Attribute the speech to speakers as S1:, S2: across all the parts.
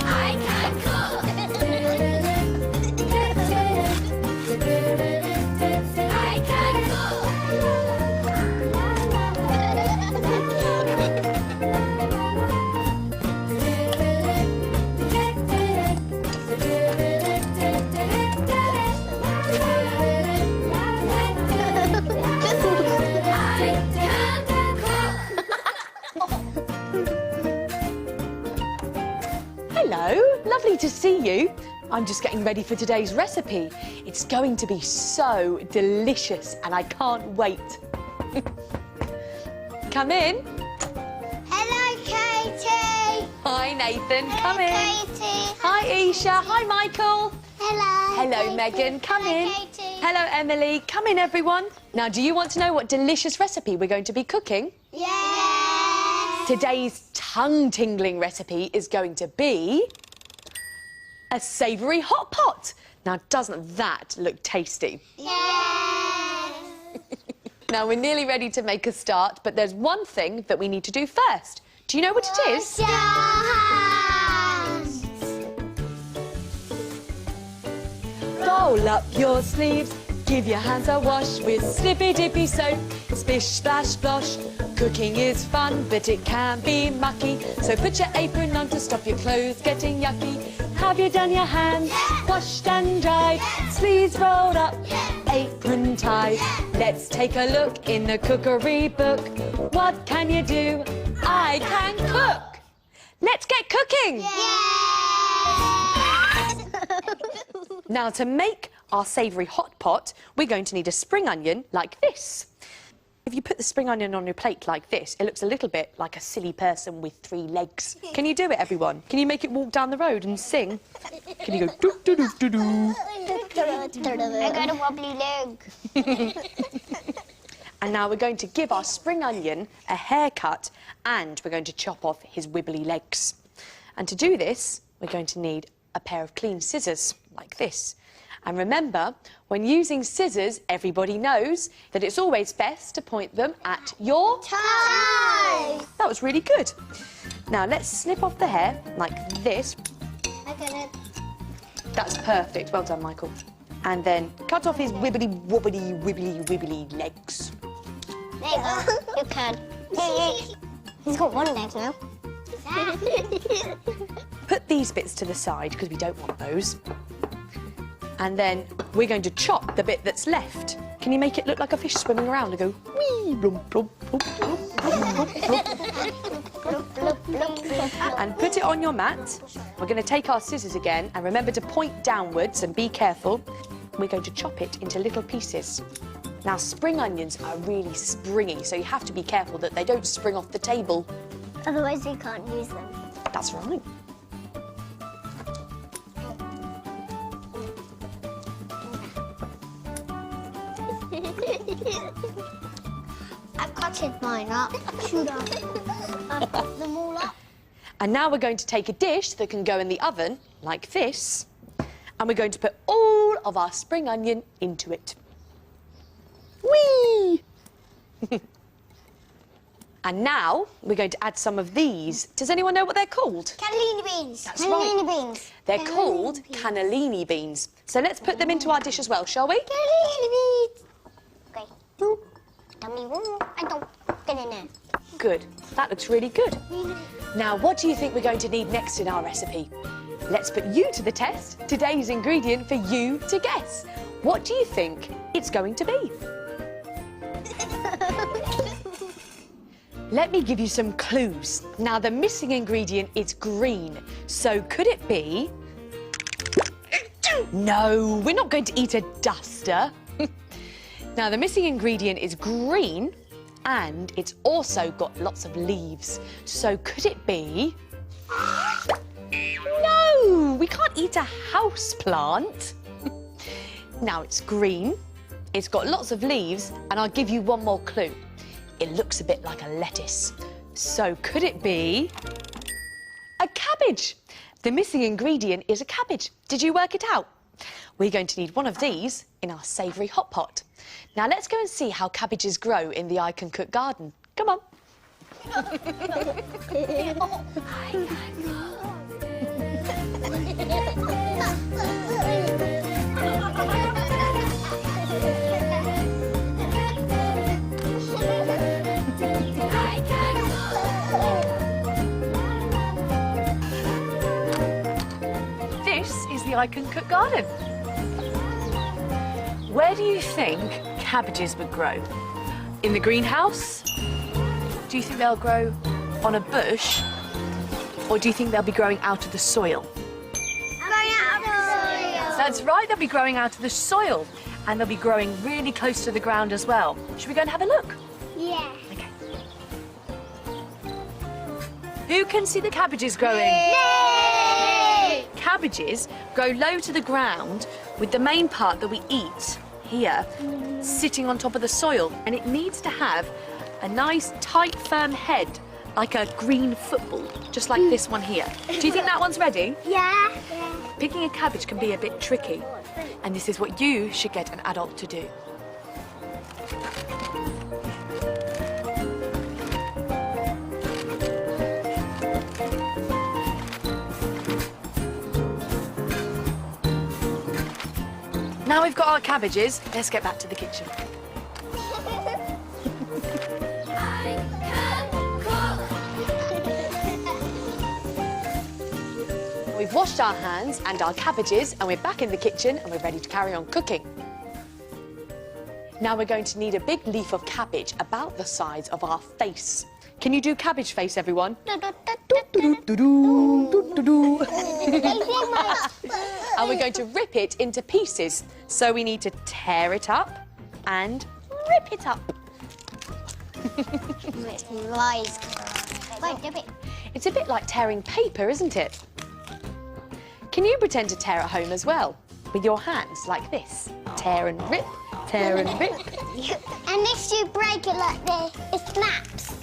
S1: I can cook. I can cook.
S2: Hello, lovely to see you. I'm just getting ready for today's recipe. It's going to be so delicious and I can't wait. Come in.
S1: Hello, Katy.
S2: Hi, Nathan. Come in.
S1: Katy.
S2: Hi, Isha. Hi, Michael.
S1: Hello.
S2: Hello,
S1: Katy.
S2: Megan. Come
S1: Hello,
S2: in.
S1: Katy.
S2: Hello, Emily. Come in, everyone. Now, do you want to know what delicious recipe we're going to be cooking?
S1: Yes.
S2: Today's tongue-tingling recipe is going to be a savoury hot pot. Now, doesn't that look tasty?
S1: Yes.
S2: Now, we're nearly ready to make a start, but there's one thing that we need to do first. Do you know what it is?
S1: Wash your hands.
S2: Roll up your sleeves, give your hands a wash with slippy-dippy soap. Splish, splash, splosh. Cooking is fun, but it can be mucky. So put your apron on to stop your clothes getting yucky. Have you done your hands? Washed and dried. Sleeves rolled up, apron tied. Let's take a look in the cookery book. What can you do? I can cook. Let's get cooking. Now, to make our savoury hot pot, we're going to need a spring onion like this. If you put the spring onion on your plate like this, it looks a little bit like a silly person with 3 legs. Can you do it, everyone? Can you make it walk down the road and sing? Can you go doo-doo-doo-doo-doo?
S1: I got a wobbly leg.
S2: And now we're going to give our spring onion a haircut and we're going to chop off his wibbly legs. And to do this, we're going to need a pair of clean scissors like this. And remember, when using scissors, everybody knows that it's always best to point them at your
S1: Toes.
S2: That was really good. Now let's snip off the hair like this.
S1: I got it.
S2: That's perfect. Well done, Michael. And then cut off his wibbly, wobbly, wibbly, wibbly legs.
S1: There you go. You can. He's got 1 leg now.
S2: Put these bits to the side because we don't want those. And then we're going to chop the bit that's left. Can you make it look like a fish swimming around and go wee, blum, blum, blum, blum, blum, blum. And put it on your mat. We're going to take our scissors again and remember to point downwards and be careful. We're going to chop it into little pieces. Now, spring onions are really springy, so you have to be careful that they don't spring off the table.
S1: Otherwise, you can't use them.
S2: That's right.
S1: I've cutted mine up. Should I? I've cut them all up.
S2: And now we're going to take a dish that can go in the oven, like this, and we're going to put all of our spring onion into it. Whee! And now we're going to add some of these. Does anyone know what they're called?
S1: Cannellini beans.
S2: That's
S1: Cannellini
S2: right.
S1: beans.
S2: They're called cannellini beans. So let's put them into our dish as well, shall we?
S1: Cannellini beans. Okay. Tell me one more. I don't get in there.
S2: Good. That looks really good. Now, what do you think we're going to need next in our recipe? Let's put you to the test. Today's ingredient for you to guess. What do you think it's going to be? Let me give you some clues. Now, the missing ingredient is green. So could it be... No, we're not going to eat a duster. Now, the missing ingredient is green and it's also got lots of leaves. So could it be... No, we can't eat a house plant. Now, it's green, it's got lots of leaves, and I'll give you one more clue. It looks a bit like a lettuce. So could it be a cabbage? The missing ingredient is a cabbage. Did you work it out? We're going to need one of these in our savoury hot pot. Now let's go and see how cabbages grow in the I Can Cook garden. Come on. This is the I Can Cook garden. Where do you think cabbages would grow? In the greenhouse? Do you think they'll grow on a bush? Or do you think they'll be growing out of the soil?
S1: Growing out of the soil.
S2: That's right, they'll be growing out of the soil. And they'll be growing really close to the ground as well. Should we go and have a look?
S1: Yeah.
S2: Okay. Who can see the cabbages growing?
S1: Yay!
S2: Cabbages grow low to the ground with the main part that we eat here sitting on top of the soil, and it needs to have a nice tight firm head like a green football, just like this one here. Do you think that one's ready?
S1: Yeah.
S2: Picking a cabbage can be a bit tricky, and this is what you should get an adult to do. Now we've got our cabbages, let's get back to the kitchen. We've washed our hands and our cabbages, and we're back in the kitchen and we're ready to carry on cooking. Now we're going to need a big leaf of cabbage about the size of our face. Can you do cabbage face, everyone? And we're going to rip it into pieces. So we need to tear it up and rip it up. It's a bit like tearing paper, isn't it? Can you pretend to tear at home as well? With your hands like this. Tear and rip, tear and rip.
S1: And if you break it like this, it snaps.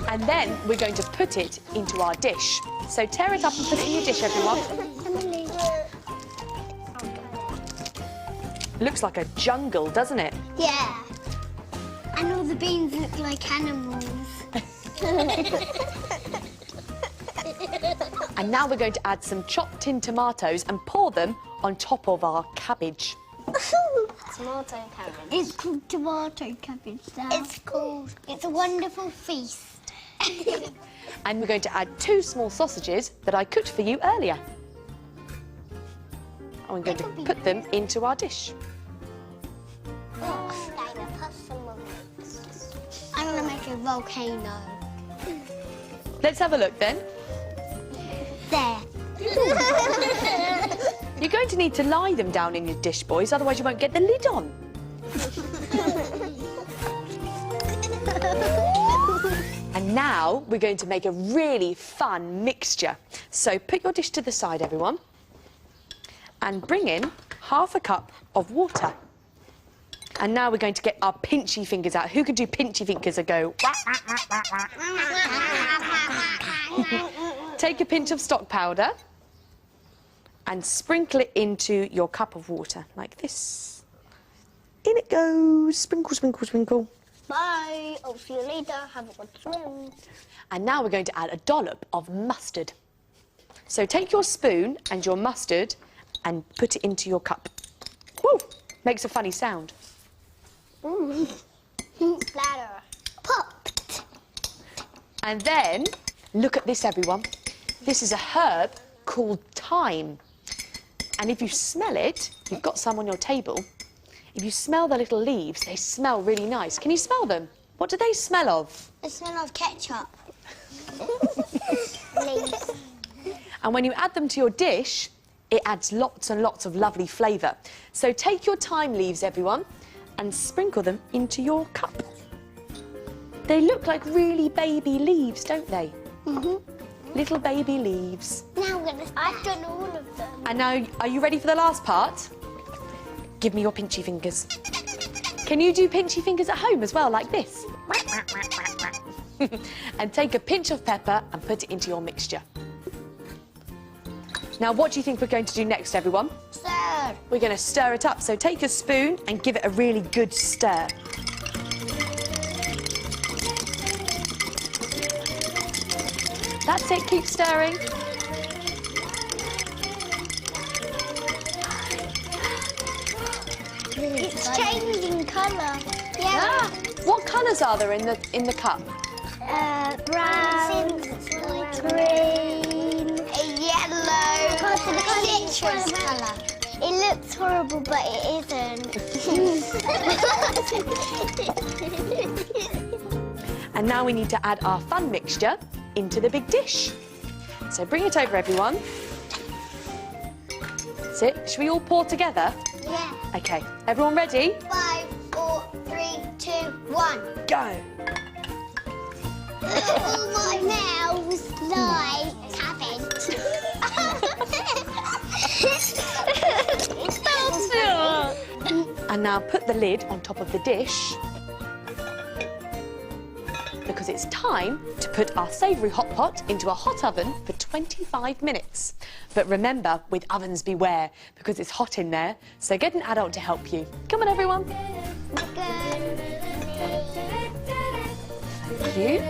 S2: And then we're going to put it into our dish. So tear it up and put it in your dish, everyone. Looks like a jungle, doesn't it?
S1: Yeah. And all the beans look like animals.
S2: And now we're going to add some chopped tin tomatoes and pour them on top of our cabbage.
S1: Tomato cabbage. It's called tomato cabbage now. It's a wonderful feast.
S2: And we're going to add 2 small sausages that I cooked for you earlier. And we're going to put them into our dish.
S1: I'm going to make a volcano.
S2: Let's have a look then.
S1: There.
S2: You're going to need to lie them down in your dish, boys, otherwise you won't get the lid on. And now we're going to make a really fun mixture. So put your dish to the side, everyone, and bring in half a cup of water. And now we're going to get our pinchy fingers out. Who can do pinchy fingers and go? Take a pinch of stock powder and sprinkle it into your cup of water, like this. In it goes. Sprinkle, sprinkle, sprinkle.
S1: Bye. I'll see you later. Have a good swim.
S2: And now we're going to add a dollop of mustard. So take your spoon and your mustard and put it into your cup. Woo! Makes a funny sound.
S1: Splatter. Popped.
S2: And then, look at this, everyone. This is a herb called thyme. And if you smell it, you've got some on your table. If you smell the little leaves, they smell really nice. Can you smell them? What do they smell of?
S1: They smell of ketchup. Leaves.
S2: And when you add them to your dish, it adds lots and lots of lovely flavour. So take your thyme leaves, everyone, and sprinkle them into your cup. They look like really baby leaves, don't they? Little baby leaves.
S1: Now I'm gonna. I've done all of them.
S2: And now, are you ready for the last part? Give me your pinchy fingers. Can you do pinchy fingers at home as well, like this? And take a pinch of pepper and put it into your mixture. Now, what do you think we're going to do next, everyone?
S1: Stir.
S2: We're going to stir it up. So take a spoon and give it a really good stir. That's it, keep stirring.
S1: It's changing colour.
S2: Ah, what colours are there in the cup?
S1: Brown, green, yellow. Because colour. It looks horrible, but it isn't.
S2: And now we need to add our fun mixture into the big dish. So bring it over, everyone. That's it. Should we all pour together?
S1: Yeah.
S2: OK, everyone ready?
S1: 5, 4, 3, 2, 1.
S2: Go.
S1: All my nails like cabbage.
S2: And now put the lid on top of the dish, because it's time to put our savoury hot pot into a hot oven for 25 minutes. But remember, with ovens beware, because it's hot in there, so get an adult to help you. Come on, everyone. Thank you.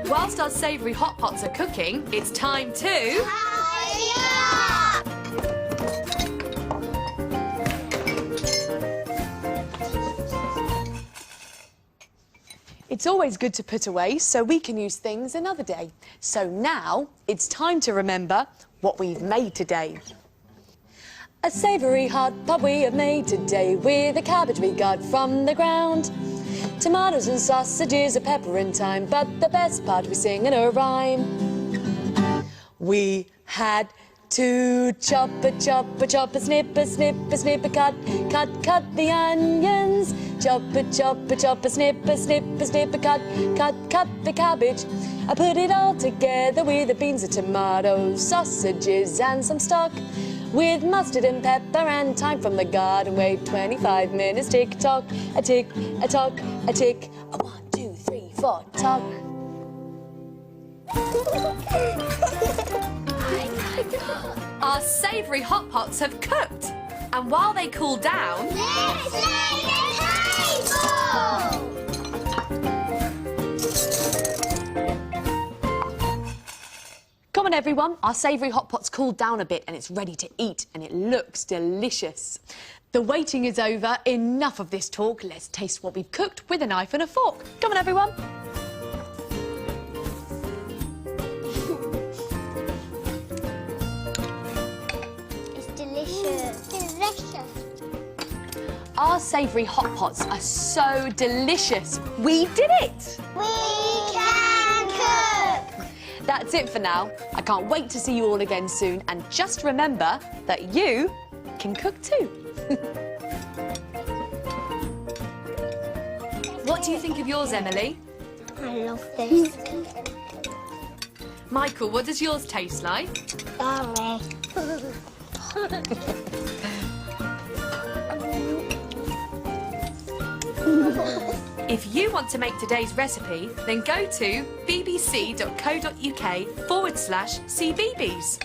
S2: Whilst our savoury hot pots are cooking, it's time to... It's always good to put away so we can use things another day. So now it's time to remember what we've made today. A savoury hot pot we have made today with a cabbage we got from the ground. Tomatoes and sausages, a pepper and thyme, but the best part we sing in a rhyme. We had to chop a snip a cut the onions. Chop a snip a cut the cabbage. I put it all together with the beans and tomatoes, sausages and some stock, with mustard and pepper and thyme from the garden. Wait 25 minutes, tick tock, a tick, a tock, a tick, a 1, 2, 3, 4, tock. Our savoury hot pots have cooked, and while they cool down,
S1: let's lay the table!
S2: Come on, everyone. Our savoury hot pot's cooled down a bit and it's ready to eat, and it looks delicious. The waiting is over. Enough of this talk. Let's taste what we've cooked with a knife and a fork. Come on, everyone.
S1: It's delicious. Delicious.
S2: Our savoury hot pots are so delicious. We did it!
S1: We can cook!
S2: That's it for now. I can't wait to see you all again soon. And just remember that you can cook too. What do you think of yours, Emily?
S1: I love this.
S2: Michael, what does yours taste like?
S1: Sorry.
S2: If you want to make today's recipe, then go to bbc.co.uk/CBeebies.